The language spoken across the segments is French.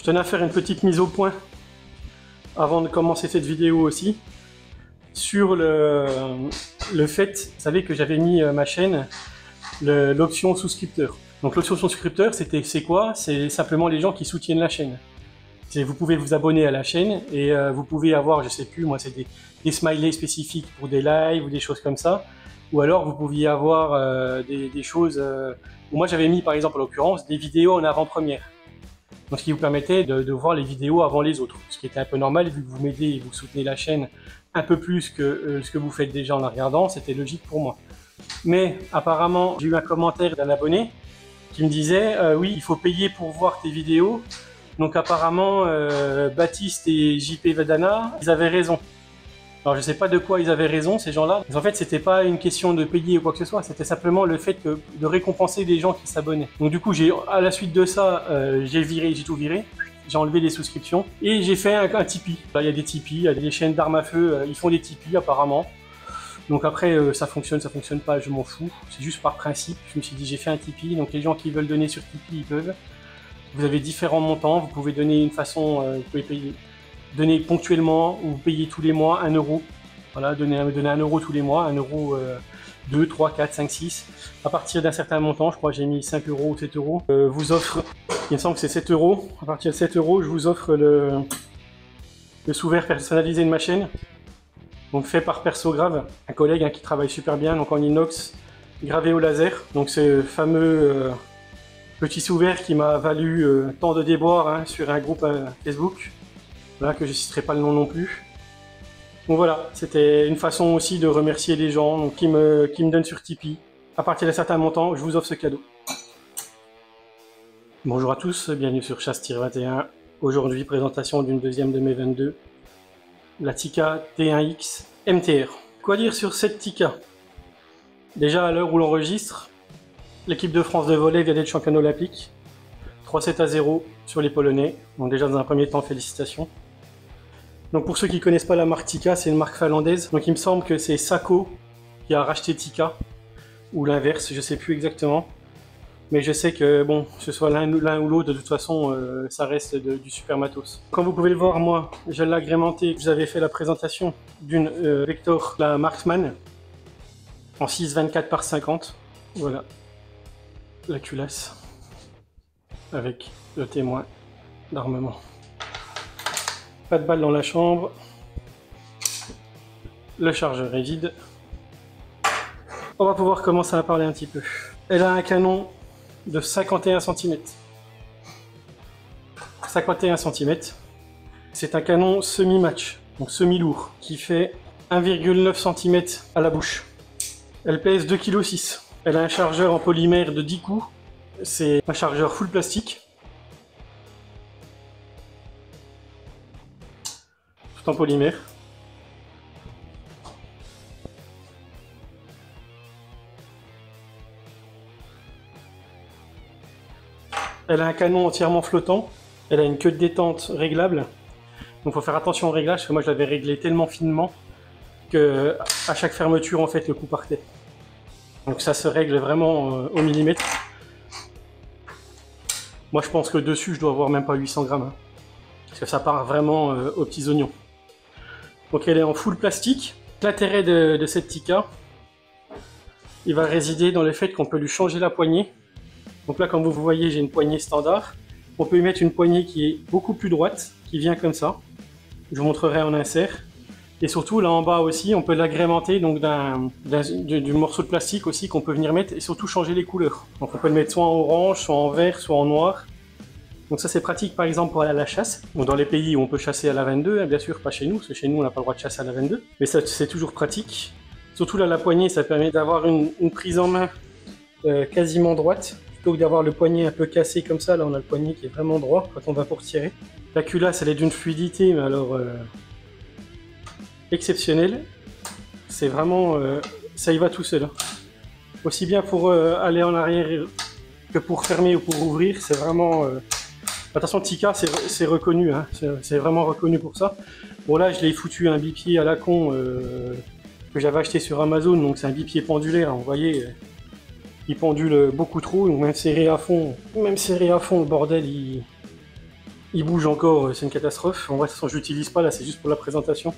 tenais à faire une petite mise au point avant de commencer cette vidéo aussi sur le fait, vous savez que j'avais mis ma chaîne l'option souscripteur. Donc l'option souscripteur, c'est quoi? C'est simplement les gens qui soutiennent la chaîne. Vous pouvez vous abonner à la chaîne et vous pouvez avoir, je sais plus, moi c'est des smileys spécifiques pour des lives ou des choses comme ça. Ou alors vous pouviez avoir des choses... où moi j'avais mis par exemple en l'occurrence des vidéos en avant-première. Donc ce qui vous permettait de voir les vidéos avant les autres. Ce qui était un peu normal vu que vous m'aidez et vous soutenez la chaîne un peu plus que ce que vous faites déjà en la regardant, c'était logique pour moi. Mais apparemment j'ai eu un commentaire d'un abonné qui me disait oui, il faut payer pour voir tes vidéos. Donc apparemment Baptiste et JP Vedana, ils avaient raison. Alors je sais pas de quoi ils avaient raison ces gens-là. En fait c'était pas une question de payer ou quoi que ce soit, c'était simplement le fait de récompenser les gens qui s'abonnaient. Donc du coup à la suite de ça, j'ai tout viré. J'ai enlevé les souscriptions et j'ai fait un Tipeee. Là il y a des Tipeee, il y a des chaînes d'armes à feu, ils font des Tipeee apparemment. Donc après ça fonctionne pas, je m'en fous. C'est juste par principe. Je me suis dit j'ai fait un Tipeee, donc les gens qui veulent donner sur Tipeee ils peuvent. Vous avez différents montants, vous pouvez donner une façon, vous pouvez donner ponctuellement ou payer tous les mois 1 €. Voilà, donner 1 € tous les mois, 1 €, 2, 3, 4, 5, 6. À partir d'un certain montant, je crois que j'ai mis 5 € ou 7 €, vous offre, il me semble que c'est 7 €. À partir de 7 €, je vous offre le sous-vert personnalisé de ma chaîne. Donc fait par Persograve, un collègue qui travaille super bien, donc en inox, gravé au laser. Donc ce fameux petit sous-vert qui m'a valu tant de déboires sur un groupe Facebook. Voilà, que je ne citerai pas le nom non plus. Donc voilà, c'était une façon aussi de remercier les gens donc, qui me donnent sur Tipeee. À partir d'un certain montant, je vous offre ce cadeau. Bonjour à tous, bienvenue sur Chasse-21. Aujourd'hui, présentation d'une deuxième de mes 22. La Tikka T1X MTR. Quoi dire sur cette Tikka? Déjà à l'heure où l'enregistre, l'équipe de France de volley vient d'être championne olympique. 3-7-0 sur les Polonais. Donc déjà dans un premier temps, félicitations. Donc pour ceux qui ne connaissent pas la marque Tikka, c'est une marque finlandaise. Donc il me semble que c'est Sako qui a racheté Tikka, ou l'inverse, je ne sais plus exactement. Mais je sais que bon, que ce soit l'un ou l'autre, de toute façon, ça reste du super matos. Comme vous pouvez le voir, moi, je l'ai agrémenté. Vous avez fait la présentation d'une Vector, la Marksman, en 6,24 par 50. Voilà, la culasse, avec le témoin d'armement. Pas de balle dans la chambre. Le chargeur est vide. On va pouvoir commencer à parler un petit peu. Elle a un canon de 51 cm. 51 cm. C'est un canon semi-match, donc semi-lourd, qui fait 1,9 cm à la bouche. Elle pèse 2,6 kg. Elle a un chargeur en polymère de 10 coups. C'est un chargeur full plastique. En polymère. Elle a un canon entièrement flottant. Elle a une queue de détente réglable. Donc il faut faire attention au réglage, parce que moi je l'avais réglé tellement finement que à chaque fermeture en fait le coup partait. Donc ça se règle vraiment au millimètre. Moi je pense que dessus je dois avoir même pas 800 grammes. Parce que ça part vraiment aux petits oignons. Donc elle est en full plastique. L'intérêt de cette Tikka, il va résider dans le fait qu'on peut lui changer la poignée. Donc là, comme vous voyez, j'ai une poignée standard. On peut y mettre une poignée qui est beaucoup plus droite, qui vient comme ça. Je vous montrerai en insert. Et surtout, là en bas aussi, on peut l'agrémenter donc du morceau de plastique aussi qu'on peut venir mettre et surtout changer les couleurs. Donc on peut le mettre soit en orange, soit en vert, soit en noir. Donc ça c'est pratique par exemple pour aller à la chasse. Donc dans les pays où on peut chasser à la 22, bien sûr pas chez nous, parce que chez nous on n'a pas le droit de chasser à la 22. Mais ça c'est toujours pratique. Surtout là la poignée, ça permet d'avoir une prise en main quasiment droite. Plutôt que d'avoir le poignet un peu cassé comme ça, là on a le poignet qui est vraiment droit quand on va pour tirer. La culasse elle est d'une fluidité, mais alors exceptionnelle. C'est vraiment... ça y va tout seul. Aussi bien pour aller en arrière que pour fermer ou pour ouvrir, c'est vraiment... Attention, Tikka, c'est reconnu, hein. C'est vraiment reconnu pour ça. Bon là, je l'ai foutu un bipied à la con que j'avais acheté sur Amazon, donc c'est un bipied pendulaire, vous voyez, il pendule beaucoup trop, donc même serré à fond, le bordel, Il bouge encore, c'est une catastrophe. En vrai, de toute façon, je l'utilise pas là, c'est juste pour la présentation.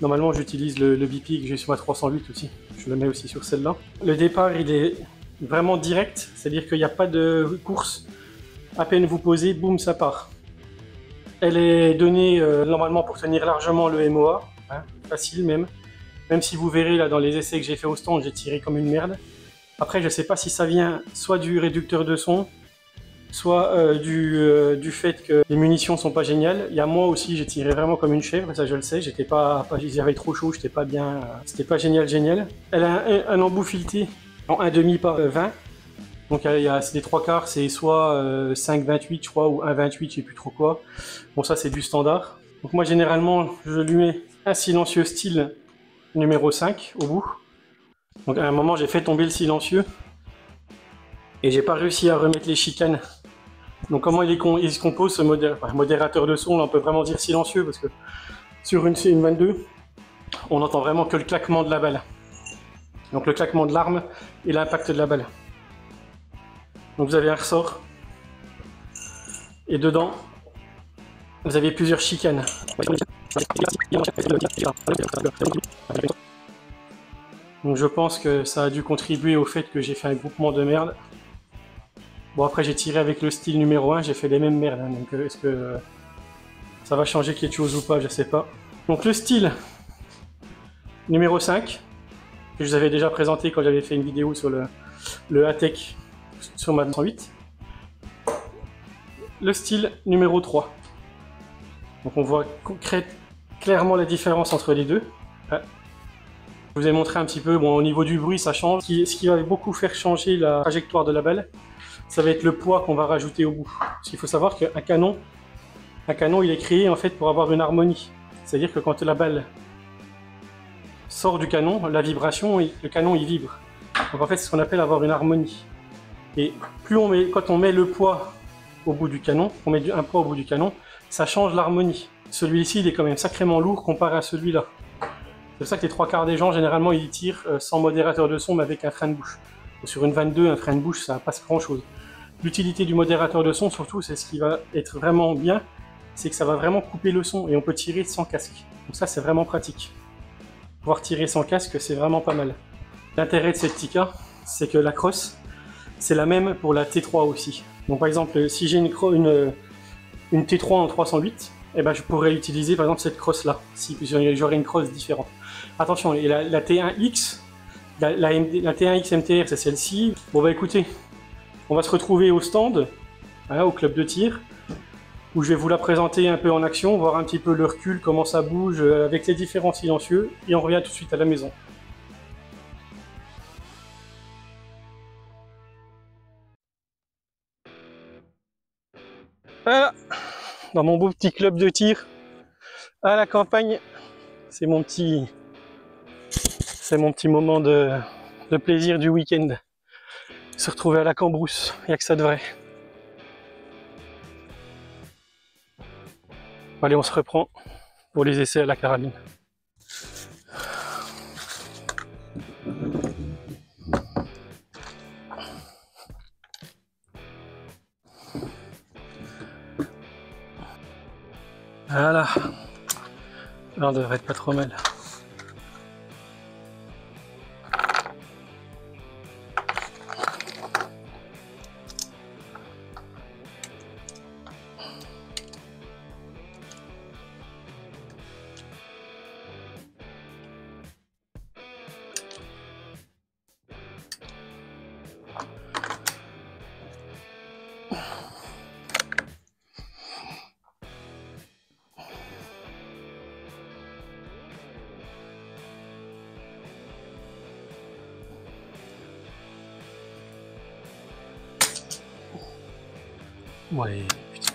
Normalement, j'utilise le BP que j'ai sur ma 308 aussi. Je le mets aussi sur celle-là. Le départ, il est vraiment direct, c'est-à-dire qu'il n'y a pas de course. À peine vous posez, boum, ça part. Elle est donnée normalement pour tenir largement le MOA, hein, facile même. Même si vous verrez là dans les essais que j'ai fait au stand, j'ai tiré comme une merde. Après, je sais pas si ça vient soit du réducteur de son, soit du fait que les munitions sont pas géniales. Il y a moi aussi, j'ai tiré vraiment comme une chèvre, ça je le sais, j'avais trop chaud, j'étais pas bien, c'était pas génial. Elle a un embout fileté en 1,5 par 20. Donc c'est des 3/4, c'est soit 5,28 je crois, ou 1,28, je sais plus trop quoi. Bon ça c'est du standard. Donc moi généralement, je lui mets un silencieux style numéro 5 au bout. Donc à un moment j'ai fait tomber le silencieux et j'ai pas réussi à remettre les chicanes. Donc comment il se compose ce modérateur de son, là on peut vraiment dire silencieux parce que sur une 22, on n'entend vraiment que le claquement de la balle. Donc le claquement de l'arme et l'impact de la balle. Donc vous avez un ressort et dedans vous avez plusieurs chicanes. Donc je pense que ça a dû contribuer au fait que j'ai fait un groupement de merde. Bon après j'ai tiré avec le style numéro 1, j'ai fait les mêmes merdes, hein, donc est-ce que ça va changer quelque chose ou pas, je sais pas. Donc le style numéro 5, que je vous avais déjà présenté quand j'avais fait une vidéo sur le ATEC sur ma 108. Le style numéro 3. Donc on voit clairement la différence entre les deux. Je vous ai montré un petit peu, bon au niveau du bruit ça change. Ce qui va beaucoup faire changer la trajectoire de la balle, ça va être le poids qu'on va rajouter au bout. Parce qu'il faut savoir qu'un canon il est créé en fait pour avoir une harmonie. C'est-à-dire que quand la balle sort du canon, la vibration, le canon il vibre. Donc en fait c'est ce qu'on appelle avoir une harmonie. Et quand on met le poids au bout du canon, on met un poids au bout du canon, ça change l'harmonie. Celui-ci il est quand même sacrément lourd comparé à celui-là. C'est pour ça que les 3/4 des gens généralement ils tirent sans modérateur de son mais avec un frein de bouche. Sur une 22, un frein de bouche ça passe grand chose. L'utilité du modérateur de son surtout, c'est ce qui va être vraiment bien, c'est que ça va vraiment couper le son et on peut tirer sans casque. Donc ça c'est vraiment pratique. Pouvoir tirer sans casque c'est vraiment pas mal. L'intérêt de cette Tikka, c'est que la crosse, c'est la même pour la T3 aussi. Donc par exemple, si j'ai une T3 en 308, eh ben, je pourrais utiliser par exemple cette crosse là, si j'aurais une crosse différente. Attention, et la T1X, la T1X MTR c'est celle-ci. Bon bah écoutez, on va se retrouver au stand, hein, au club de tir, où je vais vous la présenter un peu en action, voir un petit peu le recul, comment ça bouge avec les différents silencieux, et on revient tout de suite à la maison. Voilà, dans mon beau petit club de tir à la campagne, c'est mon petit moment de plaisir du week-end. Se retrouver à la Cambrousse, il n'y a que ça de vrai. Allez, on se reprend pour les essais à la carabine. Voilà, là on devrait être pas trop mal. Ouais, putain.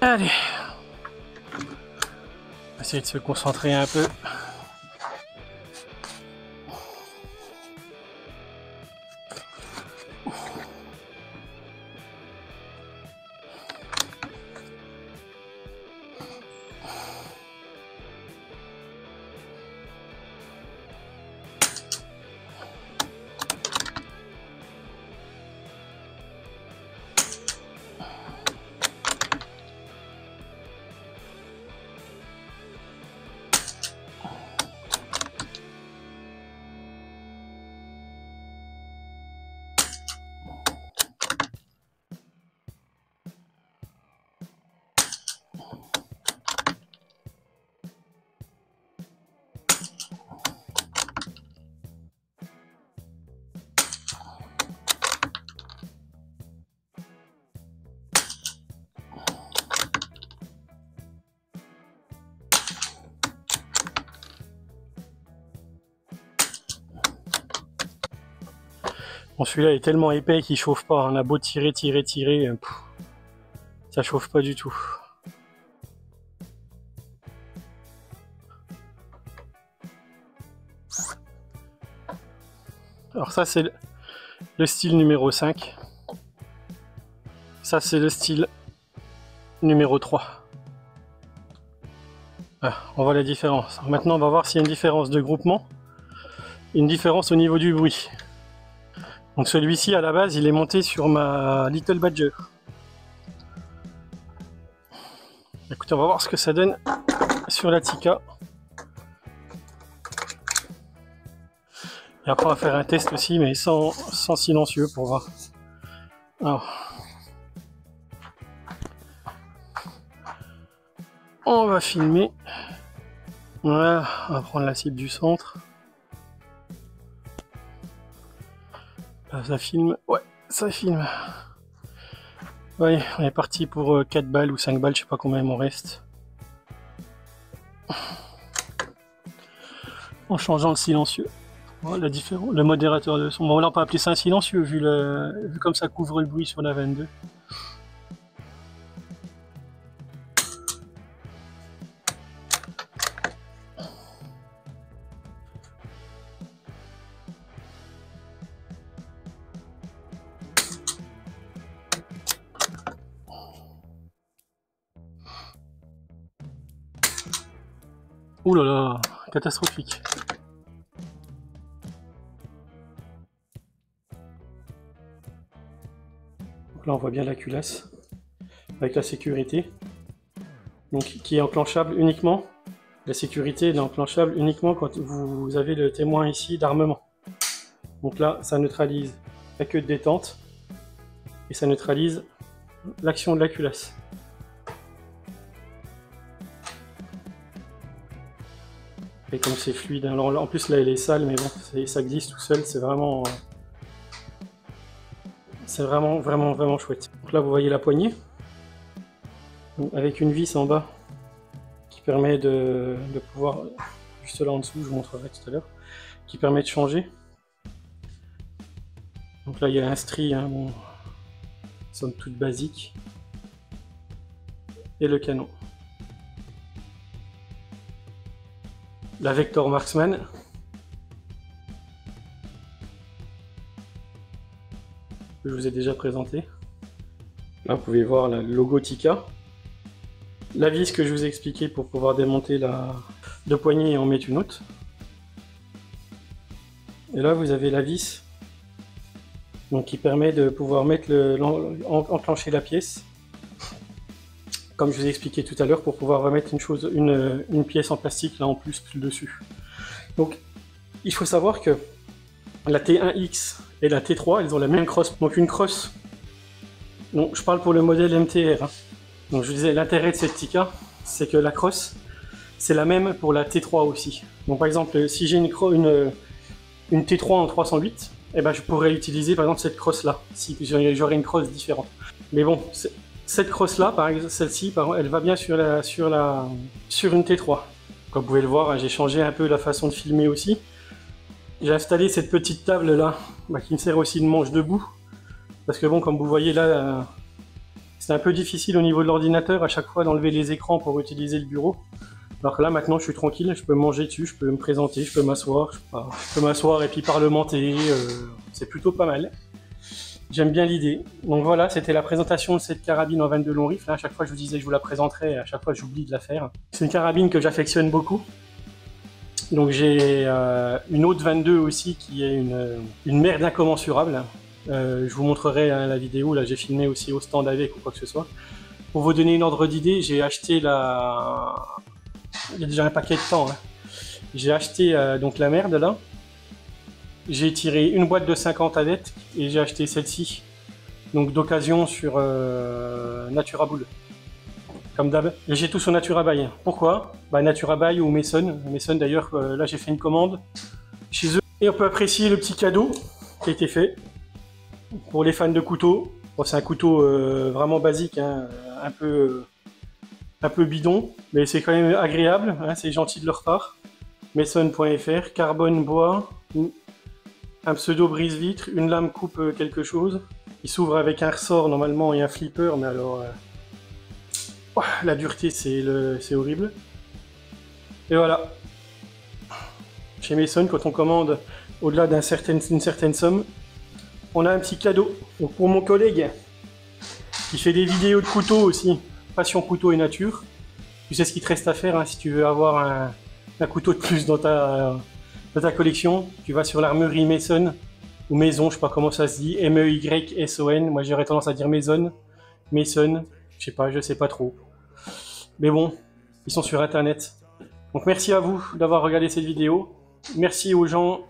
Allez, on va essayer de se concentrer un peu. Bon, celui-là est tellement épais qu'il chauffe pas. On a beau tirer, ça chauffe pas du tout. Alors ça c'est le style numéro 5. Ça c'est le style numéro 3. Ah, on voit la différence. Maintenant on va voir s'il y a une différence de groupement, une différence au niveau du bruit. Donc celui-ci à la base il est monté sur ma Little Badger. Écoutez, on va voir ce que ça donne sur la Tikka. Et après on va faire un test aussi mais sans silencieux pour voir. Alors, on va filmer. Voilà, on va prendre la cible du centre. Là, ça filme. Ouais, ça filme. Ouais, on est parti pour 4 balles ou 5 balles, je sais pas combien il m'en reste. En changeant le silencieux. Voilà, le modérateur de son. Bon, là on peut appeler ça un silencieux vu comme ça couvre le bruit sur la 22. Ouh là là, catastrophique. Donc là on voit bien la culasse avec la sécurité. Donc qui est enclenchable uniquement. La sécurité est enclenchable uniquement quand vous avez le témoin ici d'armement. Donc là ça neutralise la queue de détente et ça neutralise l'action de la culasse. Et comme c'est fluide, alors en plus là elle est sale mais bon ça glisse tout seul, c'est vraiment vraiment chouette. Donc là vous voyez la poignée donc, avec une vis en bas qui permet de pouvoir, juste là en dessous, je vous montrerai tout à l'heure, qui permet de changer. Donc là il y a un stri, hein, bon, somme toute basique, et le canon. La Vector Marksman. Que je vous ai déjà présenté. Là, vous pouvez voir le logo Tikka. La vis que je vous ai expliqué pour pouvoir démonter la deux poignées et en mettre une autre. Et là, vous avez la vis donc, qui permet de pouvoir mettre enclencher la pièce. Comme je vous ai expliqué tout à l'heure, pour pouvoir remettre une pièce en plastique là en plus dessus. Donc il faut savoir que la T1X et la T3 elles ont la même crosse. Donc une crosse, donc je parle pour le modèle MTR. Hein. Donc je disais l'intérêt de cette Tikka, c'est que la crosse c'est la même pour la T3 aussi. Donc par exemple si j'ai une T3 en 308, eh ben, je pourrais utiliser par exemple cette crosse là, si j'aurais une crosse différente. Mais bon, cette crosse là, par exemple, celle-ci, elle va bien sur une T3. Comme vous pouvez le voir, j'ai changé un peu la façon de filmer aussi. J'ai installé cette petite table là, qui me sert aussi de manche debout. Parce que bon, comme vous voyez là, C'était un peu difficile au niveau de l'ordinateur à chaque fois d'enlever les écrans pour utiliser le bureau. Alors que là maintenant je suis tranquille, je peux manger dessus, je peux me présenter, je peux m'asseoir, et puis parlementer, c'est plutôt pas mal. J'aime bien l'idée. Donc voilà, c'était la présentation de cette carabine en 22 long rifle. À chaque fois je vous disais que je vous la présenterai, à chaque fois j'oublie de la faire. C'est une carabine que j'affectionne beaucoup. Donc j'ai une autre 22 aussi qui est une merde incommensurable. Je vous montrerai la vidéo, là j'ai filmé aussi au stand avec ou quoi que ce soit. Pour vous donner une ordre d'idée, j'ai acheté il y a déjà un paquet de temps. Hein. J'ai acheté donc la merde là. J'ai tiré une boîte de 50 avec et j'ai acheté celle-ci. Donc d'occasion sur Naturabull. Comme d'hab. Et j'ai tout sur Naturabuy. Pourquoi? Naturabuy ou Mason. Mason d'ailleurs, là j'ai fait une commande chez eux. Et on peut apprécier le petit cadeau qui a été fait. Pour les fans de couteaux. Bon, c'est un couteau vraiment basique, hein, un peu bidon, mais c'est quand même agréable, hein, c'est gentil de leur part. Mason.fr, carbone bois, un pseudo brise-vitre, une lame coupe quelque chose. Il s'ouvre avec un ressort normalement et un flipper, mais alors la dureté c'est horrible. Et voilà. Chez Mason, quand on commande au-delà d'une certaine somme, on a un petit cadeau. Donc pour mon collègue qui fait des vidéos de couteaux aussi, passion couteau et nature, tu sais ce qu'il te reste à faire hein, si tu veux avoir un couteau de plus dans ta collection. Tu vas sur l'armurerie Mason, ou Maison, je sais pas comment ça se dit, M-E-Y-S-O-N, moi j'aurais tendance à dire Mason, je sais pas trop. Mais bon, ils sont sur internet. Donc merci à vous d'avoir regardé cette vidéo, merci aux gens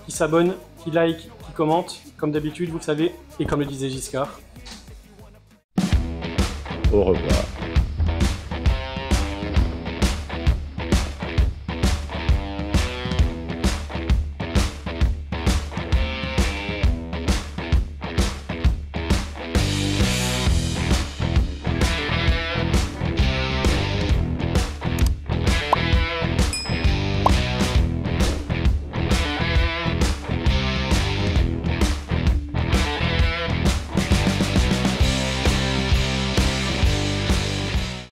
qui s'abonnent, qui like, qui commentent, comme d'habitude vous le savez, et comme le disait Giscard. Au revoir.